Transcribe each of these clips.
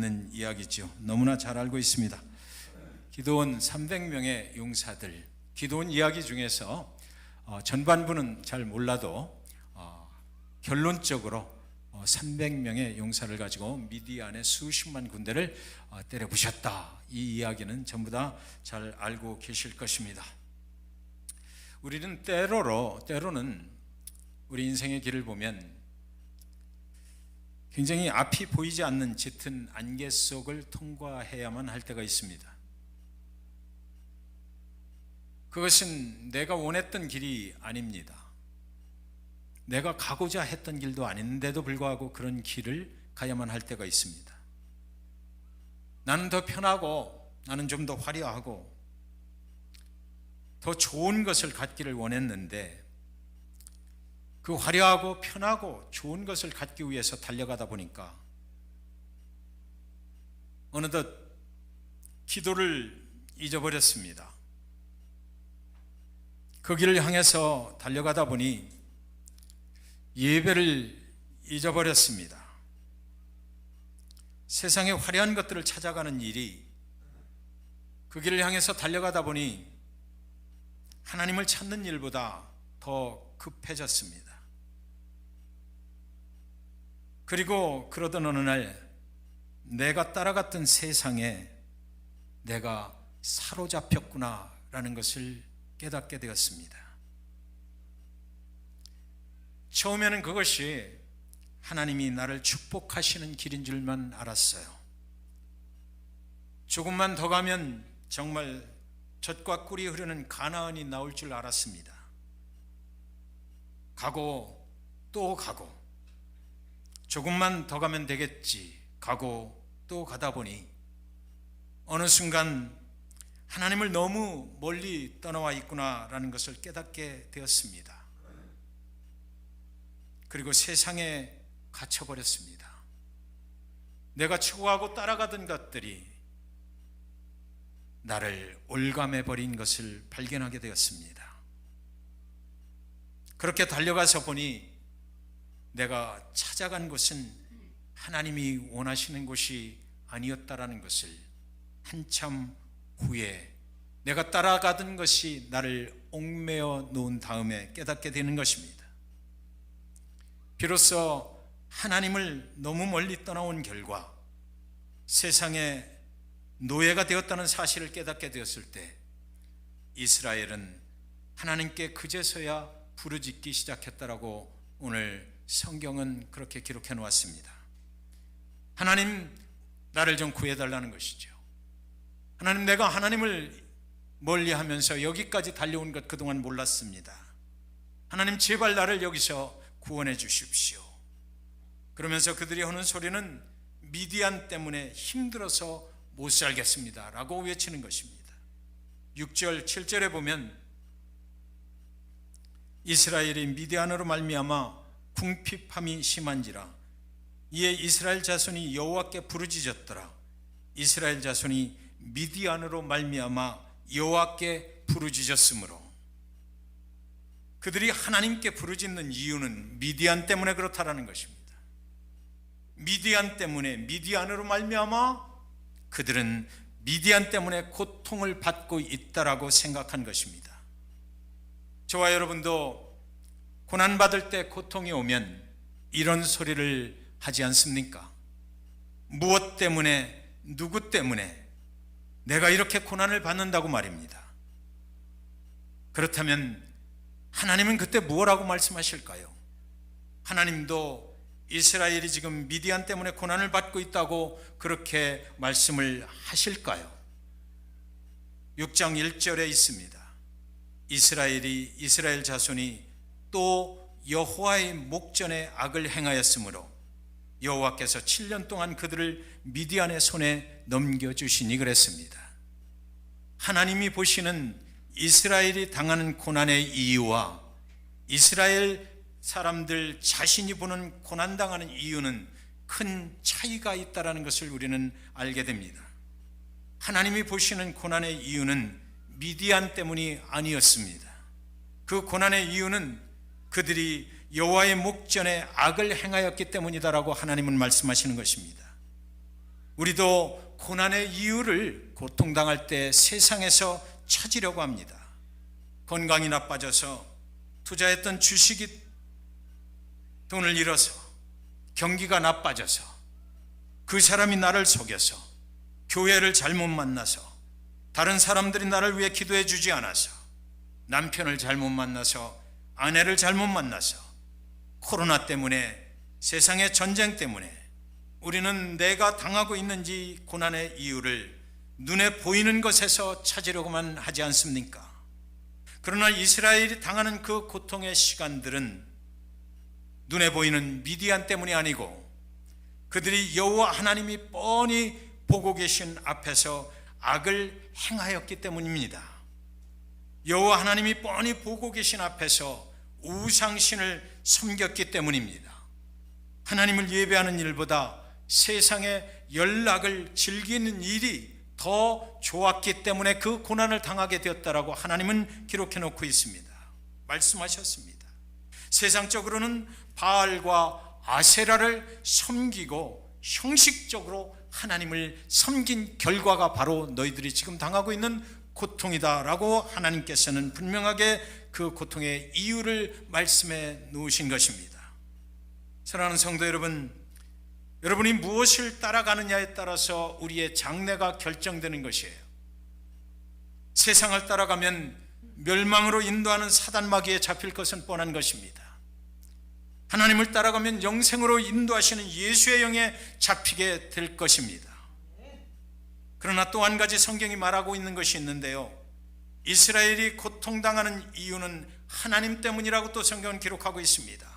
있는 이야기죠. 너무나 잘 알고 있습니다. 기드온 300명의 용사들, 기드온 이야기 중에서 전반부는 잘 몰라도 결론적으로 300명의 용사를 가지고 미디안의 수십만 군대를 때려 부셨다. 이 이야기는 전부 다 잘 알고 계실 것입니다. 우리는 때로는 우리 인생의 길을 보면 굉장히 앞이 보이지 않는 짙은 안개 속을 통과해야만 할 때가 있습니다. 그것은 내가 원했던 길이 아닙니다. 내가 가고자 했던 길도 아닌데도 불구하고 그런 길을 가야만 할 때가 있습니다. 나는 더 편하고 나는 좀 더 화려하고 더 좋은 것을 갖기를 원했는데 그 화려하고 편하고 좋은 것을 갖기 위해서 달려가다 보니까 어느덧 기도를 잊어버렸습니다. 그 길을 향해서 달려가다 보니 예배를 잊어버렸습니다. 세상의 화려한 것들을 찾아가는 일이 그 길을 향해서 달려가다 보니 하나님을 찾는 일보다 더 급해졌습니다. 그리고 그러던 어느 날 내가 따라갔던 세상에 내가 사로잡혔구나라는 것을 깨닫게 되었습니다. 처음에는 그것이 하나님이 나를 축복하시는 길인 줄만 알았어요. 조금만 더 가면 정말 젖과 꿀이 흐르는 가나안이 나올 줄 알았습니다. 가고 또 가고 조금만 더 가면 되겠지 가고 또 가다 보니 어느 순간 하나님을 너무 멀리 떠나와 있구나라는 것을 깨닫게 되었습니다. 그리고 세상에 갇혀버렸습니다. 내가 추구하고 따라가던 것들이 나를 올감해버린 것을 발견하게 되었습니다. 그렇게 달려가서 보니 내가 찾아간 곳은 하나님이 원하시는 곳이 아니었다라는 것을 한참 후에 내가 따라가던 것이 나를 옥매어 놓은 다음에 깨닫게 되는 것입니다. 비로소 하나님을 너무 멀리 떠나온 결과 세상에 노예가 되었다는 사실을 깨닫게 되었을 때 이스라엘은 하나님께 그제서야 부르짖기 시작했다라고 오늘 성경은 그렇게 기록해 놓았습니다. 하나님, 나를 좀 구해달라는 것이죠. 하나님, 내가 하나님을 멀리하면서 여기까지 달려온 것 그동안 몰랐습니다. 하나님, 제발 나를 여기서 구원해 주십시오. 그러면서 그들이 하는 소리는 미디안 때문에 힘들어서 못 살겠습니다 라고 외치는 것입니다. 6절 7절에 보면 이스라엘이 미디안으로 말미암아 궁핍함이 심한지라 이에 이스라엘 자손이 여호와께 부르짖었더라. 이스라엘 자손이 미디안으로 말미암아 여호와께 부르짖었으므로 그들이 하나님께 부르짖는 이유는 미디안 때문에 그렇다라는 것입니다. 미디안 때문에, 미디안으로 말미암아 그들은 미디안 때문에 고통을 받고 있다라고 생각한 것입니다. 저와 여러분도 고난받을 때 고통이 오면 이런 소리를 하지 않습니까? 무엇 때문에, 누구 때문에 내가 이렇게 고난을 받는다고 말입니다. 그렇다면 하나님은 그때 무엇라고 말씀하실까요? 하나님도 이스라엘이 지금 미디안 때문에 고난을 받고 있다고 그렇게 말씀을 하실까요? 6장 1절에 있습니다. 이스라엘 자손이 또 여호와의 목전에 악을 행하였으므로 여호와께서 7년 동안 그들을 미디안의 손에 넘겨주시니 그랬습니다. 하나님이 보시는 이스라엘이 당하는 고난의 이유와 이스라엘 사람들 자신이 보는 고난당하는 이유는 큰 차이가 있다는 것을 우리는 알게 됩니다. 하나님이 보시는 고난의 이유는 미디안 때문이 아니었습니다. 그 고난의 이유는 그들이 여호와의 목전에 악을 행하였기 때문이다라고 하나님은 말씀하시는 것입니다. 우리도 고난의 이유를 고통당할 때 세상에서 찾으려고 합니다. 건강이 나빠져서 투자했던 주식이 돈을 잃어서, 경기가 나빠져서, 그 사람이 나를 속여서, 교회를 잘못 만나서, 다른 사람들이 나를 위해 기도해 주지 않아서, 남편을 잘못 만나서, 아내를 잘못 만나서, 코로나 때문에, 세상의 전쟁 때문에 우리는 내가 당하고 있는지 고난의 이유를 눈에 보이는 것에서 찾으려고만 하지 않습니까? 그러나 이스라엘이 당하는 그 고통의 시간들은 눈에 보이는 미디안 때문이 아니고 그들이 여호와 하나님이 뻔히 보고 계신 앞에서 악을 행하였기 때문입니다. 여호와 하나님이 뻔히 보고 계신 앞에서 우상신을 섬겼기 때문입니다. 하나님을 예배하는 일보다 세상의 연락을 즐기는 일이 더 좋았기 때문에 그 고난을 당하게 되었다라고 하나님은 기록해 놓고 있습니다. 말씀하셨습니다. 세상적으로는 바알과 아세라를 섬기고 형식적으로 하나님을 섬긴 결과가 바로 너희들이 지금 당하고 있는 고통이다라고 하나님께서는 분명하게 그 고통의 이유를 말씀해 놓으신 것입니다. 사랑하는 성도 여러분, 여러분이 무엇을 따라가느냐에 따라서 우리의 장래가 결정되는 것이에요. 세상을 따라가면 멸망으로 인도하는 사단마귀에 잡힐 것은 뻔한 것입니다. 하나님을 따라가면 영생으로 인도하시는 예수의 영에 잡히게 될 것입니다. 그러나 또 한 가지 성경이 말하고 있는 것이 있는데요, 이스라엘이 고통당하는 이유는 하나님 때문이라고 또 성경은 기록하고 있습니다.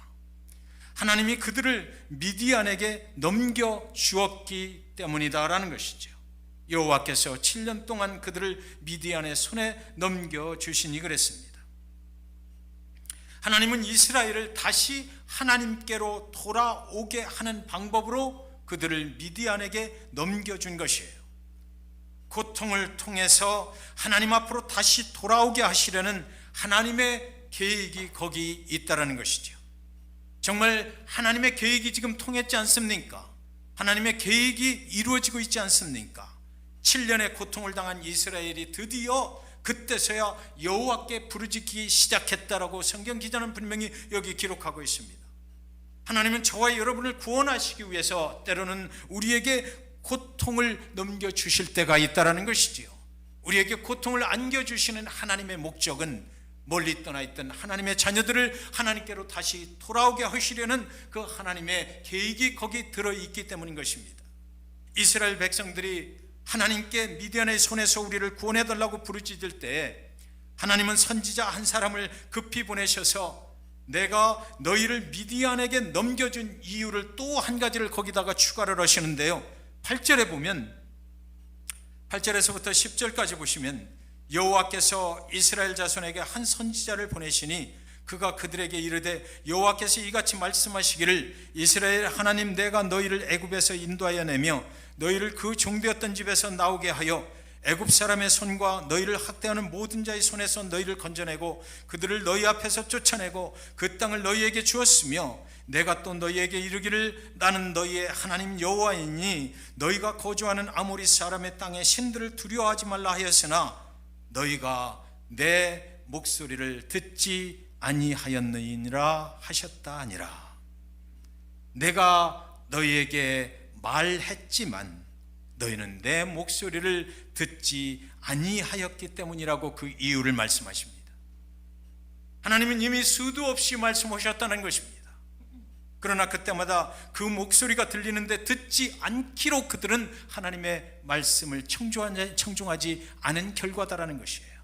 하나님이 그들을 미디안에게 넘겨주었기 때문이다라는 것이죠. 여호와께서 7년 동안 그들을 미디안의 손에 넘겨주시니 그랬습니다. 하나님은 이스라엘을 다시 하나님께로 돌아오게 하는 방법으로 그들을 미디안에게 넘겨준 것이에요. 고통을 통해서 하나님 앞으로 다시 돌아오게 하시려는 하나님의 계획이 거기 있다는 것이죠. 정말 하나님의 계획이 지금 통했지 않습니까? 하나님의 계획이 이루어지고 있지 않습니까? 7년의 고통을 당한 이스라엘이 드디어 그때서야 여호와께 부르짖기 시작했다라고 성경 기자는 분명히 여기 기록하고 있습니다. 하나님은 저와 여러분을 구원하시기 위해서 때로는 우리에게 고통을 넘겨주실 때가 있다는 것이지요. 우리에게 고통을 안겨주시는 하나님의 목적은 멀리 떠나 있던 하나님의 자녀들을 하나님께로 다시 돌아오게 하시려는 그 하나님의 계획이 거기 들어있기 때문인 것입니다. 이스라엘 백성들이 하나님께 미디안의 손에서 우리를 구원해달라고 부르짖을 때 하나님은 선지자 한 사람을 급히 보내셔서 내가 너희를 미디안에게 넘겨준 이유를 또 한 가지를 거기다가 추가를 하시는데요, 8절에 보면 8절에서부터 10절까지 보시면 여호와께서 이스라엘 자손에게 한 선지자를 보내시니 그가 그들에게 이르되 여호와께서 이같이 말씀하시기를 이스라엘 하나님 내가 너희를 애굽에서 인도하여 내며 너희를 그 종되었던 집에서 나오게 하여 애굽 사람의 손과 너희를 학대하는 모든 자의 손에서 너희를 건져내고 그들을 너희 앞에서 쫓아내고 그 땅을 너희에게 주었으며 내가 또 너희에게 이르기를 나는 너희의 하나님 여호와이니 너희가 거주하는 아모리 사람의 땅의 신들을 두려워하지 말라 하였으나 너희가 내 목소리를 듣지 아니하였느니라 하셨다 하니라. 내가 너희에게 말했지만 너희는 내 목소리를 듣지 아니하였기 때문이라고 그 이유를 말씀하십니다. 하나님은 이미 수도 없이 말씀하셨다는 것입니다. 그러나 그때마다 그 목소리가 들리는데 듣지 않기로 그들은 하나님의 말씀을 청중하지 않은 결과다라는 것이에요.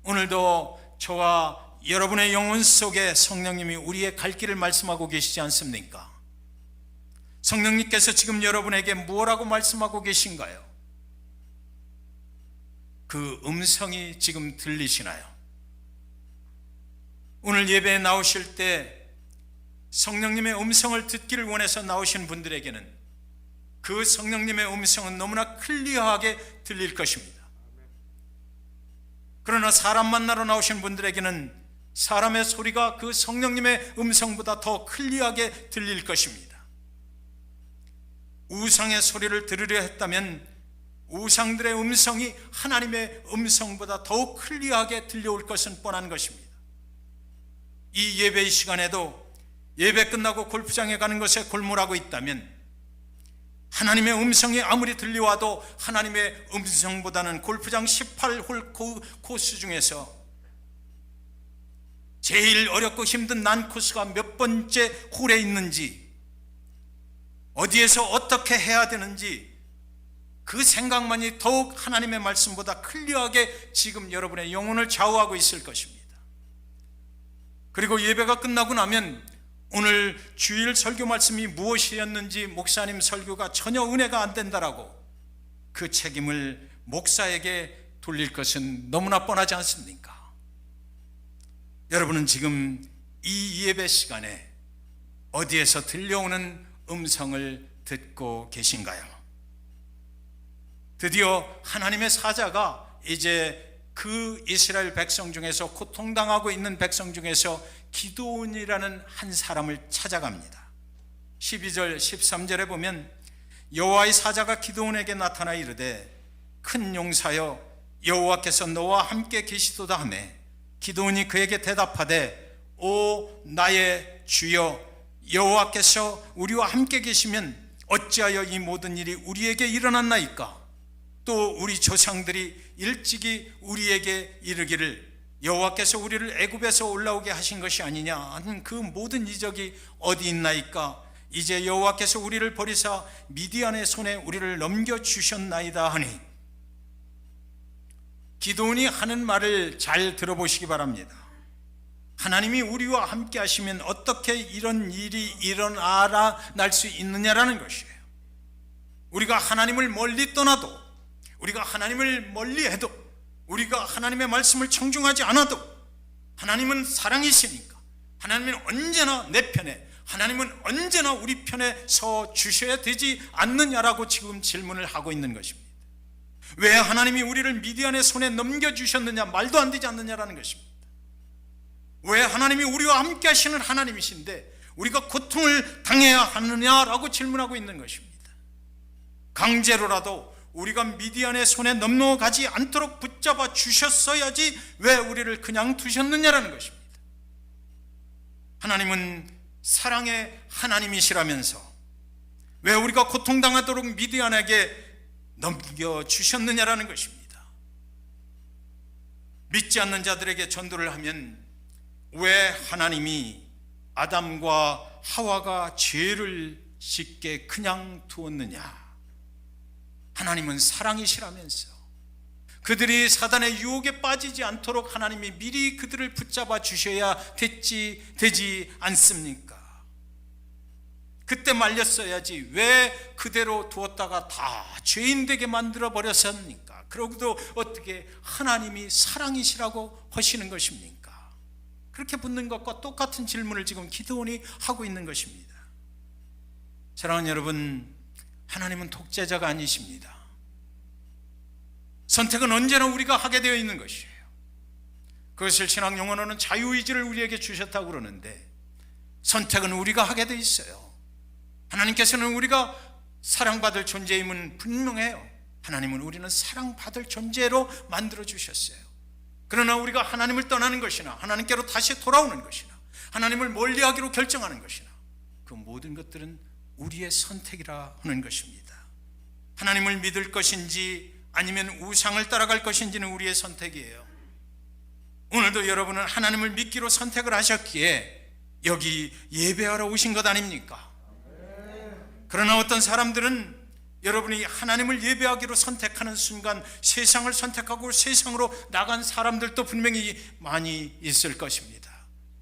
오늘도 저와 여러분의 영혼 속에 성령님이 우리의 갈 길을 말씀하고 계시지 않습니까? 성령님께서 지금 여러분에게 무엇라고 말씀하고 계신가요? 그 음성이 지금 들리시나요? 오늘 예배에 나오실 때 성령님의 음성을 듣기를 원해서 나오신 분들에게는 그 성령님의 음성은 너무나 클리어하게 들릴 것입니다. 그러나 사람 만나러 나오신 분들에게는 사람의 소리가 그 성령님의 음성보다 더 클리어하게 들릴 것입니다. 우상의 소리를 들으려 했다면 우상들의 음성이 하나님의 음성보다 더욱 클리어하게 들려올 것은 뻔한 것입니다. 이 예배의 시간에도 예배 끝나고 골프장에 가는 것에 골몰하고 있다면 하나님의 음성이 아무리 들려와도 하나님의 음성보다는 골프장 18홀 코스 중에서 제일 어렵고 힘든 난 코스가 몇 번째 홀에 있는지, 어디에서 어떻게 해야 되는지 그 생각만이 더욱 하나님의 말씀보다 클리어하게 지금 여러분의 영혼을 좌우하고 있을 것입니다. 그리고 예배가 끝나고 나면 오늘 주일 설교 말씀이 무엇이었는지 목사님 설교가 전혀 은혜가 안 된다라고 그 책임을 목사에게 돌릴 것은 너무나 뻔하지 않습니까? 여러분은 지금 이 예배 시간에 어디에서 들려오는 음성을 듣고 계신가요? 드디어 하나님의 사자가 이제 그 이스라엘 백성 중에서, 고통당하고 있는 백성 중에서 기드온이라는 한 사람을 찾아갑니다. 12절 13절에 보면 여호와의 사자가 기드온에게 나타나 이르되 큰 용사여 여호와께서 너와 함께 계시도다 하며 기드온이 그에게 대답하되 오 나의 주여 여호와께서 우리와 함께 계시면 어찌하여 이 모든 일이 우리에게 일어났나이까? 또 우리 조상들이 일찍이 우리에게 이르기를 여호와께서 우리를 애굽에서 올라오게 하신 것이 아니냐 하는 그 모든 이적이 어디 있나이까? 이제 여호와께서 우리를 버리사 미디안의 손에 우리를 넘겨주셨나이다 하니, 기드온이 하는 말을 잘 들어보시기 바랍니다. 하나님이 우리와 함께 하시면 어떻게 이런 일이 일어날 수 있느냐라는 것이에요. 우리가 하나님을 멀리 떠나도, 우리가 하나님을 멀리해도, 우리가 하나님의 말씀을 청중하지 않아도 하나님은 사랑이시니까 하나님은 언제나 내 편에, 하나님은 언제나 우리 편에 서 주셔야 되지 않느냐라고 지금 질문을 하고 있는 것입니다. 왜 하나님이 우리를 미디안의 손에 넘겨주셨느냐, 말도 안 되지 않느냐라는 것입니다. 왜 하나님이 우리와 함께 하시는 하나님이신데 우리가 고통을 당해야 하느냐라고 질문하고 있는 것입니다. 강제로라도 우리가 미디안의 손에 넘어가지 않도록 붙잡아 주셨어야지 왜 우리를 그냥 두셨느냐라는 것입니다. 하나님은 사랑의 하나님이시라면서 왜 우리가 고통당하도록 미디안에게 넘겨주셨느냐라는 것입니다. 믿지 않는 자들에게 전도를 하면 왜 하나님이 아담과 하와가 죄를 짓게 그냥 두었느냐? 하나님은 사랑이시라면서 그들이 사단의 유혹에 빠지지 않도록 하나님이 미리 그들을 붙잡아 주셔야 되지 않습니까? 그때 말렸어야지 왜 그대로 두었다가 다 죄인 되게 만들어 버렸습니까? 그러고도 어떻게 하나님이 사랑이시라고 하시는 것입니까? 그렇게 묻는 것과 똑같은 질문을 지금 기드온이 하고 있는 것입니다. 사랑하는 여러분, 하나님은 독재자가 아니십니다. 선택은 언제나 우리가 하게 되어 있는 것이에요. 그것을 신학 용어로는 자유의지를 우리에게 주셨다고 그러는데 선택은 우리가 하게 되어 있어요. 하나님께서는 우리가 사랑받을 존재임은 분명해요. 하나님은 우리는 사랑받을 존재로 만들어 주셨어요. 그러나 우리가 하나님을 떠나는 것이나 하나님께로 다시 돌아오는 것이나 하나님을 멀리하기로 결정하는 것이나 그 모든 것들은 우리의 선택이라 하는 것입니다. 하나님을 믿을 것인지 아니면 우상을 따라갈 것인지는 우리의 선택이에요. 오늘도 여러분은 하나님을 믿기로 선택을 하셨기에 여기 예배하러 오신 것 아닙니까? 그러나 어떤 사람들은 여러분이 하나님을 예배하기로 선택하는 순간 세상을 선택하고 세상으로 나간 사람들도 분명히 많이 있을 것입니다.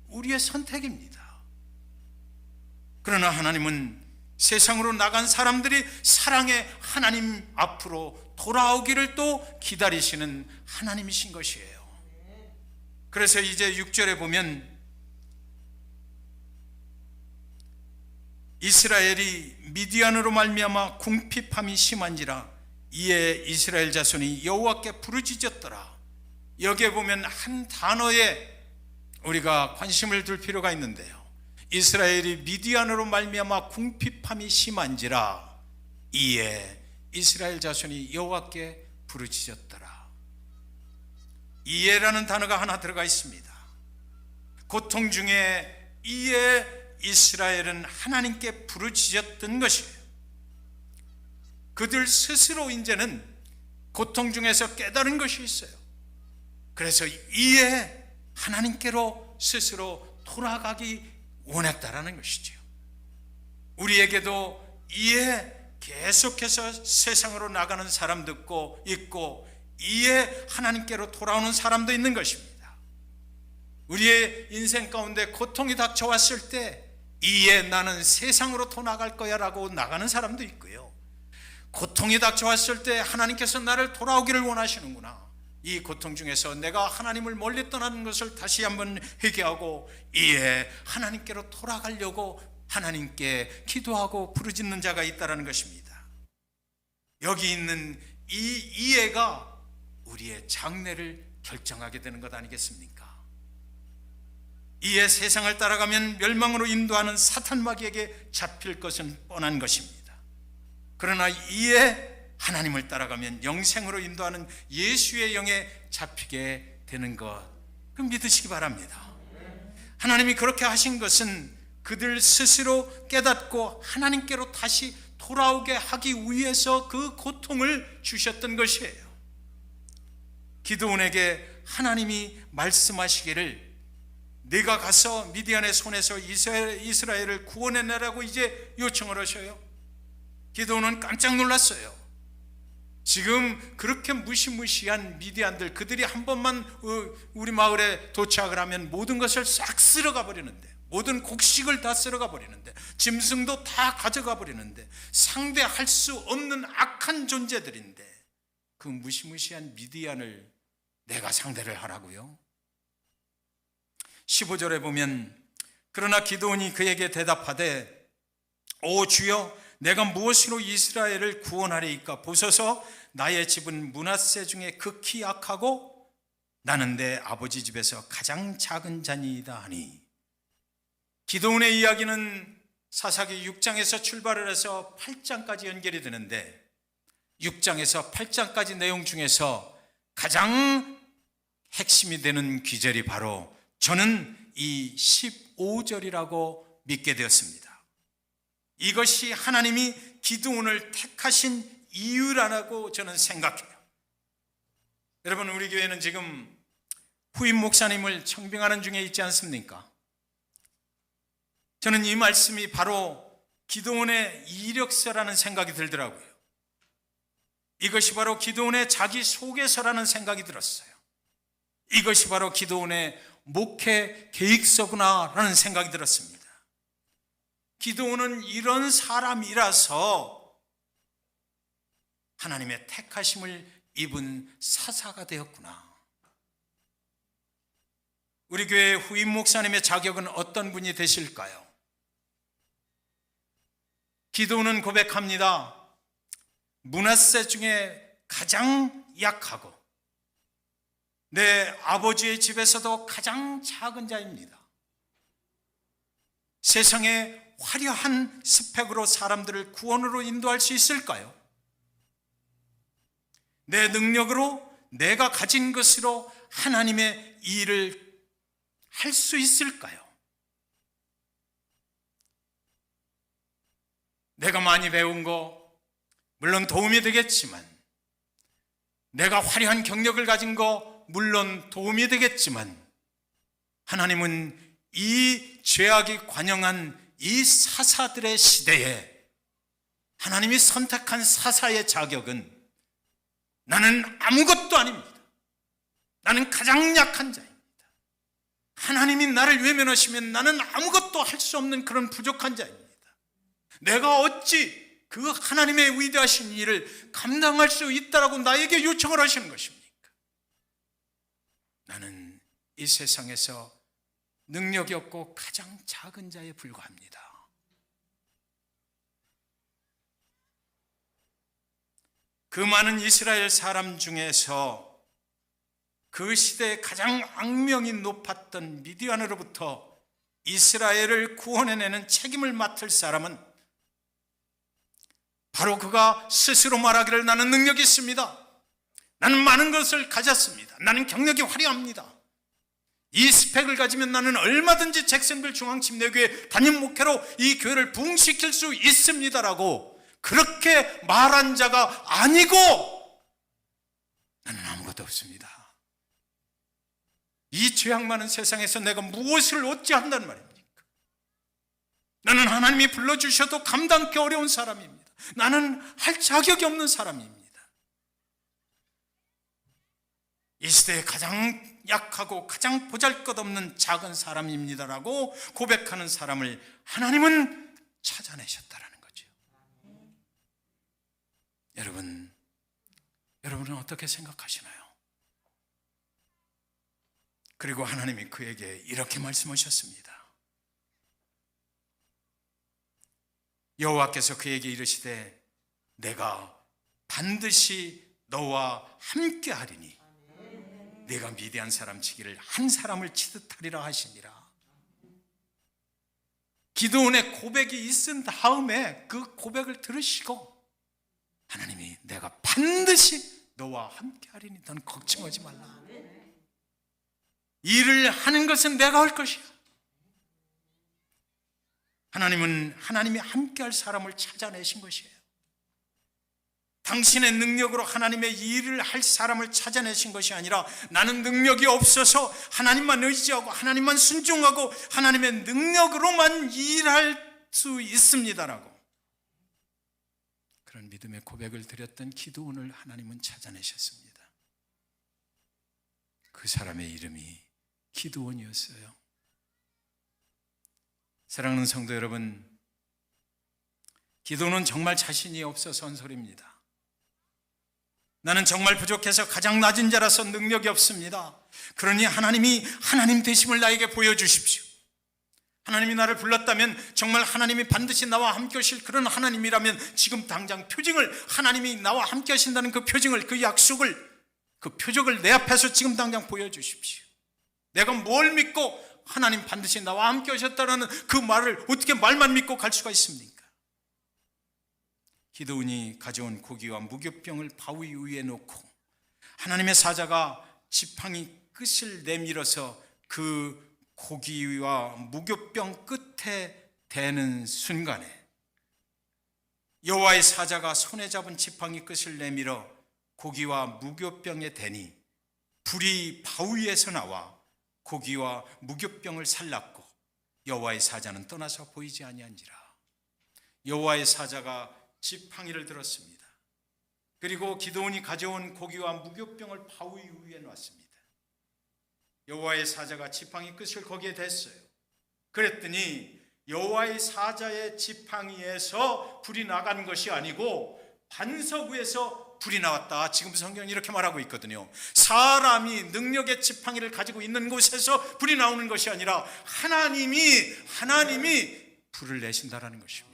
우리의 선택입니다. 그러나 하나님은 세상으로 나간 사람들이 사랑의 하나님 앞으로 돌아오기를 또 기다리시는 하나님이신 것이에요. 그래서 이제 6절에 보면 이스라엘이 미디안으로 말미암아 궁핍함이 심한지라 이에 이스라엘 자손이 여호와께 부르짖었더라. 여기에 보면 한 단어에 우리가 관심을 둘 필요가 있는데요. 이스라엘이 미디안으로 말미암아 궁핍함이 심한지라, 이에 이스라엘 자손이 여호와께 부르짖었더라. 이에라는 단어가 하나 들어가 있습니다. 고통 중에 이에 이스라엘은 하나님께 부르짖었던 것이에요. 그들 스스로 이제는 고통 중에서 깨달은 것이 있어요. 그래서 이에 하나님께로 스스로 돌아가기 원했다라는 것이죠. 우리에게도 이에 계속해서 세상으로 나가는 사람도 있고 이에 하나님께로 돌아오는 사람도 있는 것입니다. 우리의 인생 가운데 고통이 닥쳐왔을 때 이에 나는 세상으로 돌아갈 거야 라고 나가는 사람도 있고요. 고통이 닥쳐왔을 때 하나님께서 나를 돌아오기를 원하시는구나, 이 고통 중에서 내가 하나님을 멀리 떠나는 것을 다시 한번 회개하고 이에 하나님께로 돌아가려고 하나님께 기도하고 부르짖는 자가 있다는 것입니다. 여기 있는 이 이해가 우리의 장래를 결정하게 되는 것 아니겠습니까? 이에 세상을 따라가면 멸망으로 인도하는 사탄 마귀에게 잡힐 것은 뻔한 것입니다. 그러나 이에 하나님을 따라가면 영생으로 인도하는 예수의 영에 잡히게 되는 것, 그 믿으시기 바랍니다. 하나님이 그렇게 하신 것은 그들 스스로 깨닫고 하나님께로 다시 돌아오게 하기 위해서 그 고통을 주셨던 것이에요. 기드온에게 하나님이 말씀하시기를 네가 가서 미디안의 손에서 이스라엘을 구원해내라고 이제 요청을 하셔요. 기드온은 깜짝 놀랐어요. 지금 그렇게 무시무시한 미디안들, 그들이 한 번만 우리 마을에 도착을 하면 모든 것을 싹 쓸어가 버리는데, 모든 곡식을 다 쓸어가 버리는데, 짐승도 다 가져가 버리는데, 상대할 수 없는 악한 존재들인데 그 무시무시한 미디안을 내가 상대를 하라고요? 15절에 보면 그러나 기드온이 그에게 대답하되 오 주여, 내가 무엇으로 이스라엘을 구원하리이까? 보소서, 나의 집은 므낫세 중에 극히 약하고 나는 내 아버지 집에서 가장 작은 자니이다 하니, 기드온의 이야기는 사사기 6장에서 출발을 해서 8장까지 연결이 되는데 6장에서 8장까지 내용 중에서 가장 핵심이 되는 귀절이 바로 저는 이 15절이라고 믿게 되었습니다. 이것이 하나님이 기드온을 택하신 이유라고 저는 생각해요. 여러분, 우리 교회는 지금 후임 목사님을 청빙하는 중에 있지 않습니까? 저는 이 말씀이 바로 기드온의 이력서라는 생각이 들더라고요. 이것이 바로 기드온의 자기소개서라는 생각이 들었어요. 이것이 바로 기드온의 목회 계획서구나라는 생각이 들었습니다. 기드온은 이런 사람이라서 하나님의 택하심을 입은 사사가 되었구나. 우리 교회 후임 목사님의 자격은 어떤 분이 되실까요? 기드온은 고백합니다. 므낫세 중에 가장 약하고 내 아버지의 집에서도 가장 작은 자입니다. 세상에 화려한 스펙으로 사람들을 구원으로 인도할 수 있을까요? 내 능력으로, 내가 가진 것으로 하나님의 일을 할 수 있을까요? 내가 많이 배운 거 물론 도움이 되겠지만, 내가 화려한 경력을 가진 거 물론 도움이 되겠지만, 하나님은 이 죄악이 관영한 이 사사들의 시대에 하나님이 선택한 사사의 자격은 나는 아무것도 아닙니다. 나는 가장 약한 자입니다. 하나님이 나를 외면하시면 나는 아무것도 할 수 없는 그런 부족한 자입니다. 내가 어찌 그 하나님의 위대하신 일을 감당할 수 있다라고 나에게 요청을 하시는 것입니까? 나는 이 세상에서 능력이 없고 가장 작은 자에 불과합니다. 그 많은 이스라엘 사람 중에서 그 시대에 가장 악명이 높았던 미디안으로부터 이스라엘을 구원해내는 책임을 맡을 사람은 바로 그가 스스로 말하기를 나는 능력이 있습니다. 나는 많은 것을 가졌습니다. 나는 경력이 화려합니다. 이 스펙을 가지면 나는 얼마든지 잭슨빌 중앙침례교회 담임 목회로 이 교회를 부흥시킬 수 있습니다라고 그렇게 말한 자가 아니고 나는 아무것도 없습니다. 이 죄악 많은 세상에서 내가 무엇을 얻지 한다는 말입니까? 나는 하나님이 불러주셔도 감당하기 어려운 사람입니다. 나는 할 자격이 없는 사람입니다. 이 시대에 가장 약하고 가장 보잘것없는 작은 사람입니다라고 고백하는 사람을 하나님은 찾아내셨다라는 거죠. 여러분은 어떻게 생각하시나요? 그리고 하나님이 그에게 이렇게 말씀하셨습니다. 여호와께서 그에게 이르시되 내가 반드시 너와 함께 하리니 내가 미디안 사람 치기를 한 사람을 치듯 하리라 하시니라. 기드온의 고백이 있은 다음에 그 고백을 들으시고 하나님이 내가 반드시 너와 함께 하리니 너는 걱정하지 말라. 일을 하는 것은 내가 할 것이야. 하나님은 하나님이 함께 할 사람을 찾아내신 것이에요. 당신의 능력으로 하나님의 일을 할 사람을 찾아내신 것이 아니라 나는 능력이 없어서 하나님만 의지하고 하나님만 순종하고 하나님의 능력으로만 일할 수 있습니다라고 그런 믿음의 고백을 드렸던 기드온을 하나님은 찾아내셨습니다. 그 사람의 이름이 기드온이었어요. 사랑하는 성도 여러분, 기드온은 정말 자신이 없어서 한 소리입니다. 나는 정말 부족해서 가장 낮은 자라서 능력이 없습니다. 그러니 하나님이 하나님 되심을 나에게 보여주십시오. 하나님이 나를 불렀다면 정말 하나님이 반드시 나와 함께 하실 그런 하나님이라면 지금 당장 표징을, 하나님이 나와 함께 하신다는 그 표징을, 그 약속을, 그 표적을 내 앞에서 지금 당장 보여주십시오. 내가 뭘 믿고 하나님 반드시 나와 함께 하셨다는 그 말을 어떻게 말만 믿고 갈 수가 있습니까? 기드온이 가져온 고기와 무교병을 바위 위에 놓고 하나님의 사자가 지팡이 끝을 내밀어서 그 고기와 무교병 끝에 대는 순간에 여호와의 사자가 손에 잡은 지팡이 끝을 내밀어 고기와 무교병에 대니 불이 바위에서 나와 고기와 무교병을 살랐고 여호와의 사자는 떠나서 보이지 아니한지라. 여호와의 사자가 지팡이를 들었습니다. 그리고 기드온이 가져온 고기와 무교병을 바위 위에 놨습니다. 여호와의 사자가 지팡이 끝을 거기에 댔어요. 그랬더니 여호와의 사자의 지팡이에서 불이 나간 것이 아니고 반석 위에서 불이 나왔다. 지금 성경이 이렇게 말하고 있거든요. 사람이 능력의 지팡이를 가지고 있는 곳에서 불이 나오는 것이 아니라 하나님이 불을 내신다라는 것입니다.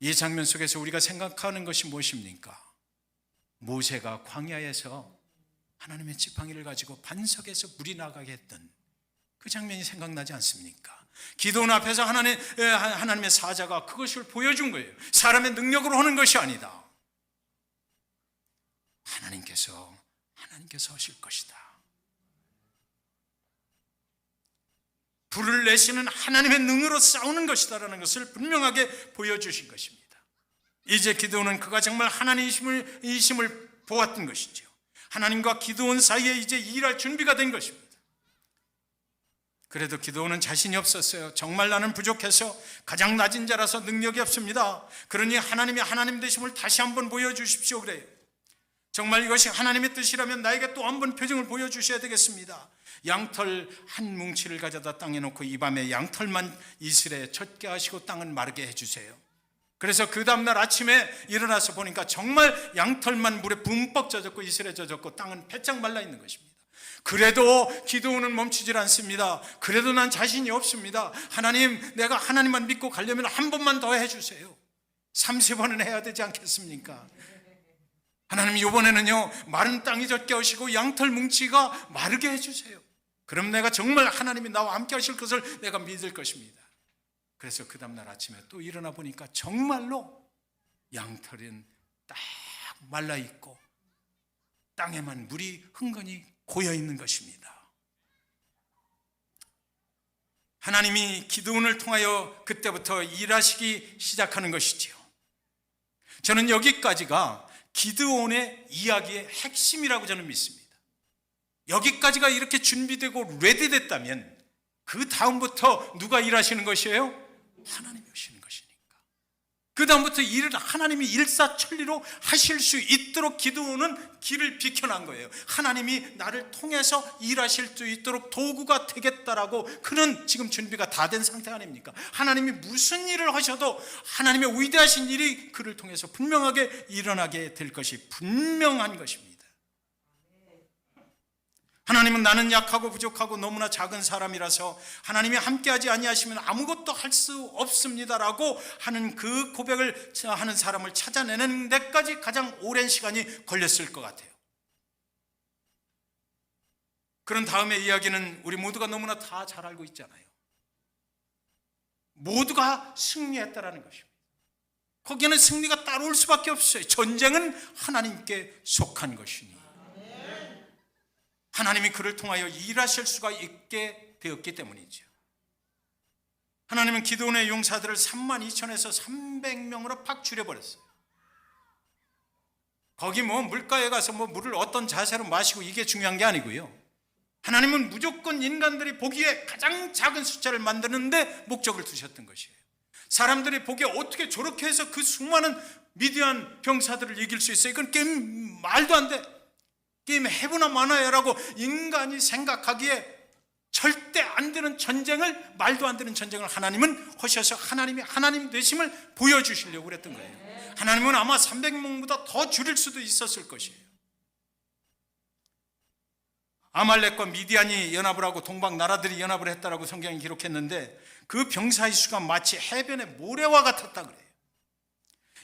이 장면 속에서 우리가 생각하는 것이 무엇입니까? 모세가 광야에서 하나님의 지팡이를 가지고 반석에서 물이 나가게 했던 그 장면이 생각나지 않습니까? 기도원 앞에서 하나님의 사자가 그것을 보여준 거예요. 사람의 능력으로 하는 것이 아니다. 하나님께서 하실 것이다. 불을 내시는 하나님의 능으로 싸우는 것이다라는 것을 분명하게 보여주신 것입니다. 이제 기드온은 그가 정말 하나님이심을 보았던 것이죠. 하나님과 기드온 사이에 이제 일할 준비가 된 것입니다. 그래도 기드온은 자신이 없었어요. 정말 나는 부족해서 가장 낮은 자라서 능력이 없습니다. 그러니 하나님이 하나님 되심을 다시 한번 보여주십시오 그래요. 정말 이것이 하나님의 뜻이라면 나에게 또 한번 표징을 보여주셔야 되겠습니다. 양털 한 뭉치를 가져다 땅에 놓고 이 밤에 양털만 이슬에 젖게 하시고 땅은 마르게 해주세요. 그래서 그 다음날 아침에 일어나서 보니까 정말 양털만 물에 붐뻑 젖었고 이슬에 젖었고 땅은 배짱 말라 있는 것입니다. 그래도 기드온은 멈추질 않습니다. 그래도 난 자신이 없습니다. 하나님, 내가 하나님만 믿고 가려면 한 번만 더 해주세요. 30번은 해야 되지 않겠습니까? 하나님, 이번에는요 마른 땅이 젖게 하시고 양털 뭉치가 마르게 해주세요. 그럼 내가 정말 하나님이 나와 함께 하실 것을 내가 믿을 것입니다. 그래서 그 다음날 아침에 또 일어나 보니까 정말로 양털은 딱 말라있고 땅에만 물이 흥건히 고여있는 것입니다. 하나님이 기드온을 통하여 그때부터 일하시기 시작하는 것이지요. 저는 여기까지가 기드온의 이야기의 핵심이라고 저는 믿습니다. 여기까지가 이렇게 준비되고 레디됐다면 그 다음부터 누가 일하시는 것이에요? 하나님이 오시는 것이니까. 그 다음부터 일을 하나님이 일사천리로 하실 수 있도록 기드온은 길을 비켜난 거예요. 하나님이 나를 통해서 일하실 수 있도록 도구가 되겠다라고 그는 지금 준비가 다 된 상태 아닙니까? 하나님이 무슨 일을 하셔도 하나님의 위대하신 일이 그를 통해서 분명하게 일어나게 될 것이 분명한 것입니다. 하나님은 나는 약하고 부족하고 너무나 작은 사람이라서 하나님이 함께하지 아니하시면 아무것도 할 수 없습니다라고 하는 그 고백을 하는 사람을 찾아내는 데까지 가장 오랜 시간이 걸렸을 것 같아요. 그런 다음의 이야기는 우리 모두가 너무나 다 잘 알고 있잖아요. 모두가 승리했다라는 것입니다. 거기에는 승리가 따라올 수밖에 없어요. 전쟁은 하나님께 속한 것이니 하나님이 그를 통하여 일하실 수가 있게 되었기 때문이죠. 하나님은 기드온의 용사들을 32,000에서 300명으로 팍 줄여버렸어요. 거기 물가에 가서 물을 어떤 자세로 마시고 이게 중요한 게 아니고요. 하나님은 무조건 인간들이 보기에 가장 작은 숫자를 만드는데 목적을 두셨던 것이에요. 사람들이 보기에 어떻게 저렇게 해서 그 수많은 미디안 병사들을 이길 수 있어요? 이건 게임 말도 안 돼. 게임 해보나 마나요라고 인간이 생각하기에 절대 안 되는 전쟁을, 말도 안 되는 전쟁을 하나님은 하셔서 하나님이 하나님 되심을 보여주시려고 그랬던 거예요. 하나님은 아마 300명보다 더 줄일 수도 있었을 것이에요. 아말렉과 미디안이 연합을 하고 동방 나라들이 연합을 했다라고 성경이 기록했는데 그 병사의 수가 마치 해변의 모래와 같았다 그래요.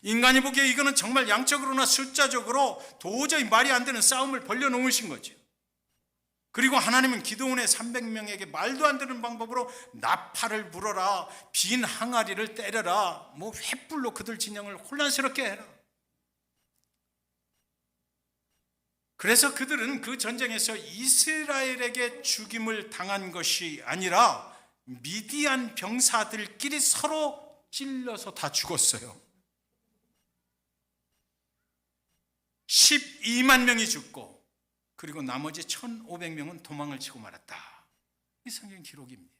인간이 보기에 이거는 정말 양적으로나 숫자적으로 도저히 말이 안 되는 싸움을 벌려놓으신 거죠. 그리고 하나님은 기드온의 300명에게 말도 안 되는 방법으로 나팔을 불어라, 빈 항아리를 때려라, 횃불로 그들 진영을 혼란스럽게 해라. 그래서 그들은 그 전쟁에서 이스라엘에게 죽임을 당한 것이 아니라 미디안 병사들끼리 서로 찔러서 다 죽었어요. 12만 명이 죽고 그리고 나머지 1,500명은 도망을 치고 말았다. 이 성경 기록입니다.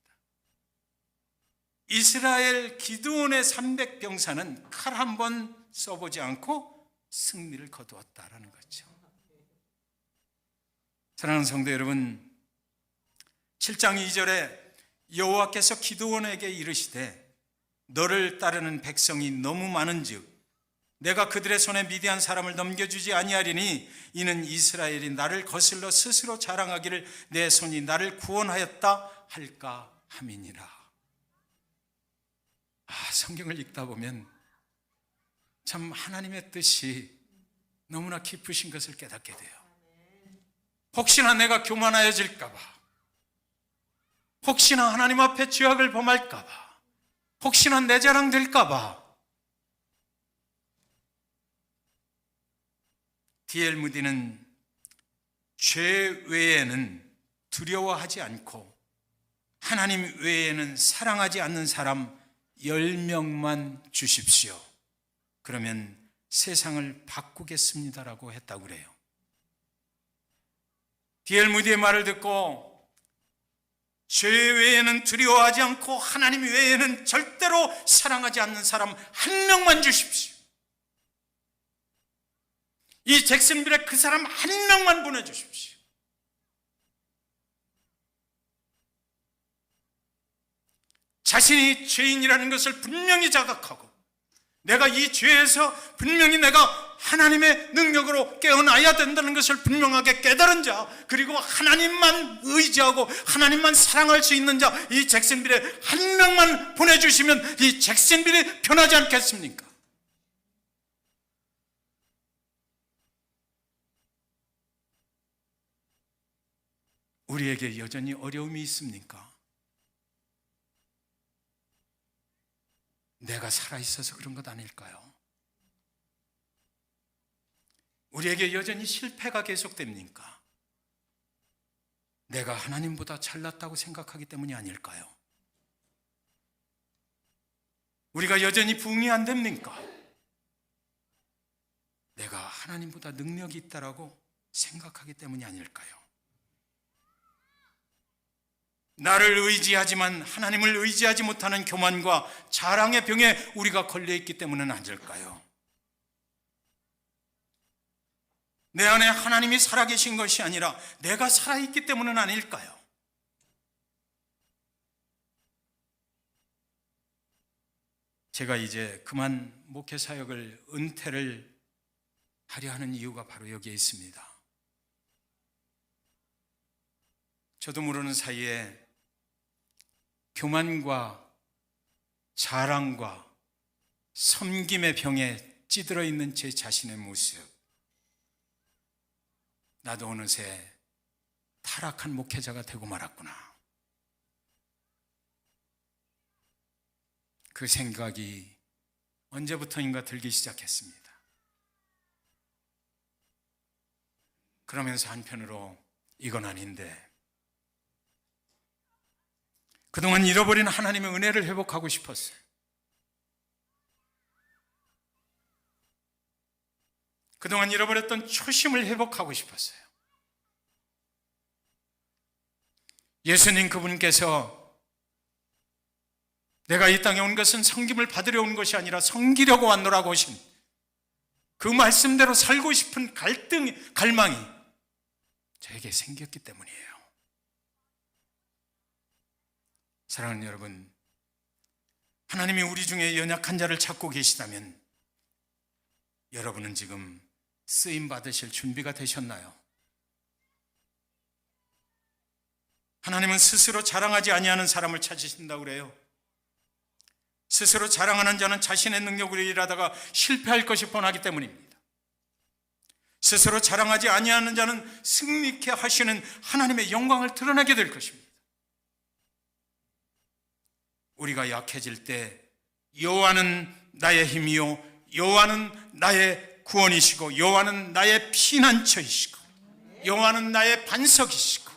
이스라엘 기드온의 300병사는 칼 한 번 써보지 않고 승리를 거두었다라는 거죠. 사랑하는 성도 여러분, 7장 2절에 여호와께서 기드온에게 이르시되 너를 따르는 백성이 너무 많은즉 내가 그들의 손에 미디안 사람을 넘겨주지 아니하리니 이는 이스라엘이 나를 거슬러 스스로 자랑하기를 내 손이 나를 구원하였다 할까 함이니라. 성경을 읽다 보면 참 하나님의 뜻이 너무나 깊으신 것을 깨닫게 돼요. 혹시나 내가 교만하여질까 봐, 혹시나 하나님 앞에 죄악을 범할까 봐, 혹시나 내 자랑 될까 봐 D.L. 무디는 죄 외에는 두려워하지 않고 하나님 외에는 사랑하지 않는 사람 10명만 주십시오. 그러면 세상을 바꾸겠습니다라고 했다고 그래요. D.L. 무디의 말을 듣고 죄 외에는 두려워하지 않고 하나님 외에는 절대로 사랑하지 않는 사람 1명만 주십시오. 이 잭슨빌에 그 사람 1명만 보내주십시오. 자신이 죄인이라는 것을 분명히 자각하고 내가 이 죄에서 분명히 내가 하나님의 능력으로 깨어나야 된다는 것을 분명하게 깨달은 자, 그리고 하나님만 의지하고 하나님만 사랑할 수 있는 자, 이 잭슨빌에 1명만 보내주시면 이 잭슨빌이 변하지 않겠습니까? 우리에게 여전히 어려움이 있습니까? 내가 살아있어서 그런 것 아닐까요? 우리에게 여전히 실패가 계속됩니까? 내가 하나님보다 잘났다고 생각하기 때문이 아닐까요? 우리가 여전히 부응이 안 됩니까? 내가 하나님보다 능력이 있다라고 생각하기 때문이 아닐까요? 나를 의지하지만 하나님을 의지하지 못하는 교만과 자랑의 병에 우리가 걸려있기 때문은 아닐까요? 내 안에 하나님이 살아계신 것이 아니라 내가 살아있기 때문은 아닐까요? 제가 이제 그만 목회사역을 은퇴를 하려 하는 이유가 바로 여기에 있습니다. 저도 모르는 사이에 교만과 자랑과 섬김의 병에 찌들어 있는 제 자신의 모습, 나도 어느새 타락한 목회자가 되고 말았구나. 그 생각이 언제부터인가 들기 시작했습니다. 그러면서 한편으로 이건 아닌데, 그동안 잃어버린 하나님의 은혜를 회복하고 싶었어요. 그동안 잃어버렸던 초심을 회복하고 싶었어요. 예수님 그분께서 내가 이 땅에 온 것은 섬김을 받으려 온 것이 아니라 섬기려고 왔노라고 하신 그 말씀대로 살고 싶은 갈망이 저에게 생겼기 때문이에요. 사랑하는 여러분, 하나님이 우리 중에 연약한 자를 찾고 계시다면 여러분은 지금 쓰임 받으실 준비가 되셨나요? 하나님은 스스로 자랑하지 아니하는 사람을 찾으신다고 그래요. 스스로 자랑하는 자는 자신의 능력으로 일하다가 실패할 것이 뻔하기 때문입니다. 스스로 자랑하지 아니하는 자는 승리케 하시는 하나님의 영광을 드러내게 될 것입니다. 우리가 약해질 때 여호와는 나의 힘이요 여호와는 나의 구원이시고 여호와는 나의 피난처이시고 여호와는 나의 반석이시고,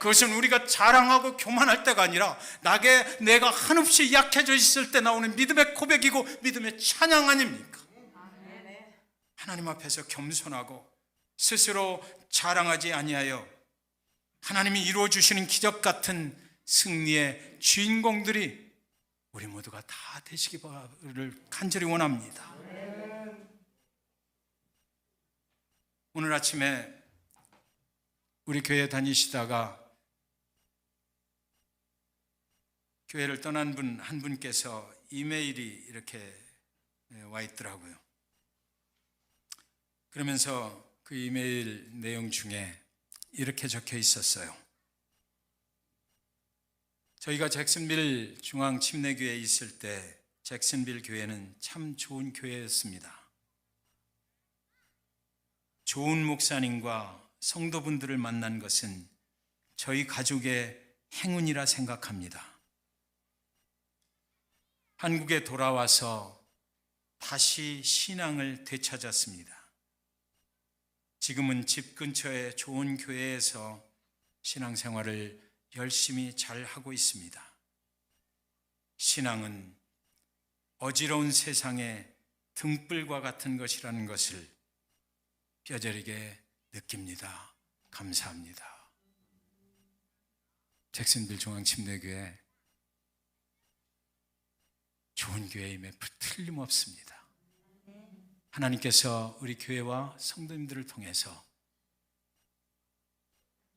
그것은 우리가 자랑하고 교만할 때가 아니라 내가 한없이 약해져 있을 때 나오는 믿음의 고백이고 믿음의 찬양 아닙니까? 하나님 앞에서 겸손하고 스스로 자랑하지 아니하여 하나님이 이루어 주시는 기적 같은 승리의 주인공들이 우리 모두가 다 되시기를 간절히 원합니다. 오늘 아침에 우리 교회 다니시다가 교회를 떠난 한 분께서 이메일이 이렇게 와 있더라고요. 그러면서 그 이메일 내용 중에 이렇게 적혀 있었어요. 저희가 잭슨빌 중앙 침례교회에 있을 때 잭슨빌 교회는 참 좋은 교회였습니다. 좋은 목사님과 성도분들을 만난 것은 저희 가족의 행운이라 생각합니다. 한국에 돌아와서 다시 신앙을 되찾았습니다. 지금은 집 근처의 좋은 교회에서 신앙생활을 열심히 잘 하고 있습니다. 신앙은 어지러운 세상의 등불과 같은 것이라는 것을 뼈저리게 느낍니다. 감사합니다. 잭슨빌 중앙침례교회 좋은 교회임에 틀림없습니다. 하나님께서 우리 교회와 성도님들을 통해서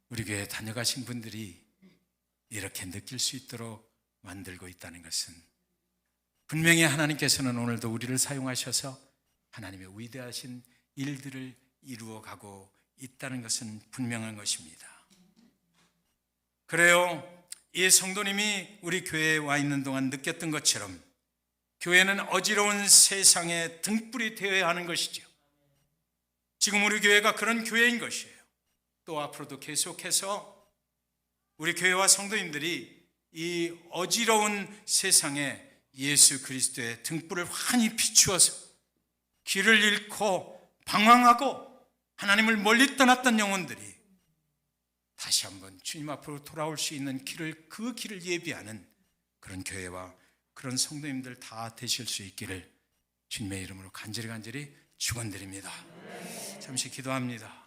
우리 교회에 다녀가신 분들이 이렇게 느낄 수 있도록 만들고 있다는 것은 분명히 하나님께서는 오늘도 우리를 사용하셔서 하나님의 위대하신 일들을 이루어가고 있다는 것은 분명한 것입니다. 그래요, 이 성도님이 우리 교회에 와 있는 동안 느꼈던 것처럼 교회는 어지러운 세상의 등불이 되어야 하는 것이죠. 지금 우리 교회가 그런 교회인 것이에요. 또 앞으로도 계속해서 우리 교회와 성도님들이 이 어지러운 세상에 예수 그리스도의 등불을 환히 비추어서 길을 잃고 방황하고 하나님을 멀리 떠났던 영혼들이 다시 한번 주님 앞으로 돌아올 수 있는 그 길을 예비하는 그런 교회와 그런 성도님들 다 되실 수 있기를 주님의 이름으로 간절히 축원드립니다. 잠시 기도합니다.